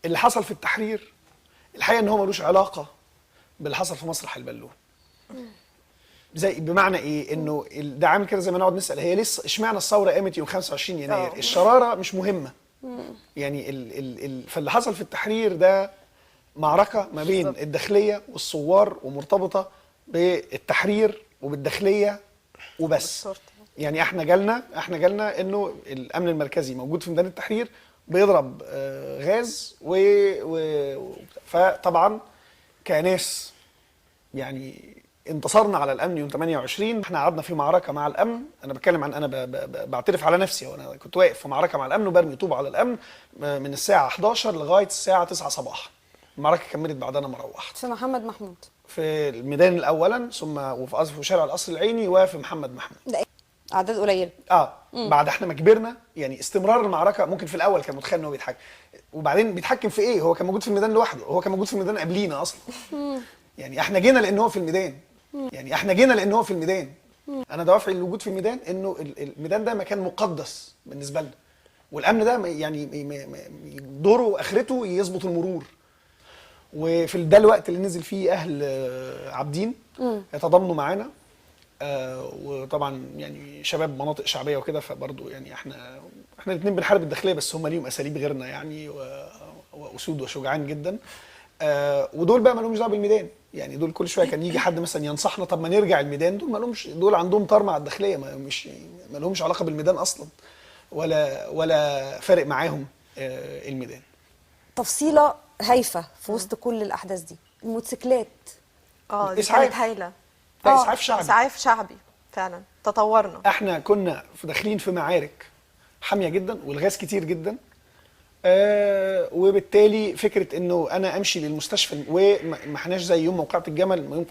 اللي حصل في التحرير الحقيقه ان هو ملوش علاقه باللي حصل في مسرح البالون. زي بمعنى ايه؟ انه ده عامل كده زي ما نقعد نسال هي ليه اشمعنى الثوره قامت يوم 25 يناير؟ الشراره مش مهمه. يعني فاللي حصل في التحرير ده معركه ما بين الداخليه والثوار ومرتبطه بالتحرير وبالداخليه وبس. يعني احنا جالنا انه الامن المركزي موجود في ميدان التحرير بيضرب غاز فطبعا كناس يعني انتصرنا على الامن يوم 28. احنا قعدنا في معركه مع الامن. انا بتكلم عن انا بعترف على نفسي، وانا كنت واقف في معركه مع الامن وبرمي طوب على الامن من الساعه 11 لغايه الساعه 9 صباحا. المعركه كملت بعد انا ما روحت. في محمد محمود في الميدان الاولا، ثم وفي شارع القصر العيني وفي محمد محمود. ده اعداد قليله. بعد احنا ما كبرنا يعني استمرار المعركه. ممكن في الاول كان متخيل ان هو بيتحكم، وبعدين بيتحكم في ايه؟ هو كان موجود في الميدان لوحده، هو كان موجود في الميدان قبلينا اصلا. يعني احنا جينا لان هو في الميدان. انا دوافعي للوجود في الميدان انه الميدان ده مكان مقدس بالنسبه لنا، والامن ده يعني دوره واخرته يظبط المرور. وفي ده الوقت اللي نزل فيه اهل عابدين يتضامنوا معانا، وطبعا يعني شباب مناطق شعبيه وكده، فبرضه يعني احنا الاثنين بنحارب الداخليه، بس هم ليهم اساليب غيرنا يعني، واسود وشجعان جدا. ودول بقى ما لهمش دعوه بالميدان. يعني دول كل شويه كان يجي حد مثلا ينصحنا طب ما نرجع الميدان. دول ما لهمش، دول عندهم طار مع الداخليه، ما لهمش علاقه بالميدان اصلا، ولا فارق معاهم الميدان. تفصيله هايفه في وسط كل الاحداث دي، الموتوسيكلات. دي كانت هايله. اسعاف شعبي. اسعاف شعبي فعلا. تطورنا. احنا كنا داخلين في معارك حاميه جدا والغاز كتير جدا، وبالتالي فكره انه انا امشي للمستشفى، وما احناش زي يوم موقعة الجمل.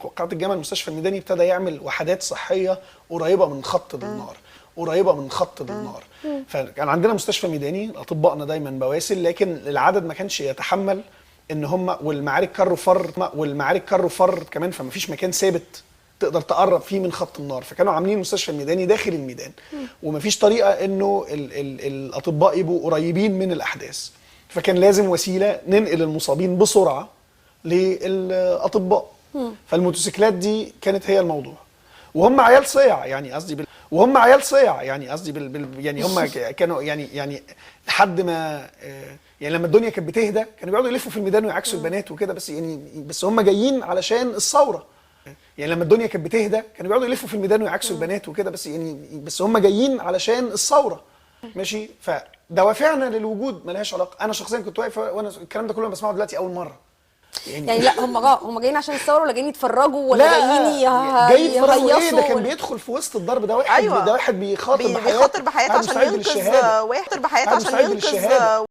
المستشفى الميداني ابتدى يعمل وحدات صحيه قريبه من خط النار. فكان عندنا مستشفى ميداني، اطبائنا دايما بواسل، لكن العدد ما كانش يتحمل ان هم، والمعارك كروا فر كمان، فما فيش مكان ثابت تقدر تقرب فيه من خط النار. فكانوا عاملين المستشفى الميداني داخل الميدان، ومفيش طريقه انه الاطباء يبقوا قريبين من الاحداث، فكان لازم وسيله ننقل المصابين بسرعه للاطباء. فالموتوسيكلات دي كانت هي الموضوع، وهم عيال صيع يعني قصدي يعني هم كانوا يعني لحد ما يعني لما الدنيا كانت بتهدى كانوا بيقعدوا يلفوا في الميدان ويعكسوا البنات وكده، بس هم جايين علشان الثوره. يعني لما الدنيا كانت بتهدى كانوا بيقعدوا يلفوا في الميدان ويعكسوا البنات وكده، بس هم جايين علشان الثوره. ماشي. فدوافعنا للوجود ملهاش علاقه. انا شخصيا كنت واقف، وانا الكلام ده كله انا بسمعه دلوقتي اول مره. يعني لا هم جايين عشان الثوره، ولا جايين يتفرجوا، ولا جايين يتفرجوا ايه؟ ده كان ولا... بيدخل في وسط الضرب ده واحد. ده واحد بيخاطر بيخاطر بحياته عشان ينقذ واحد، عشان ينقذ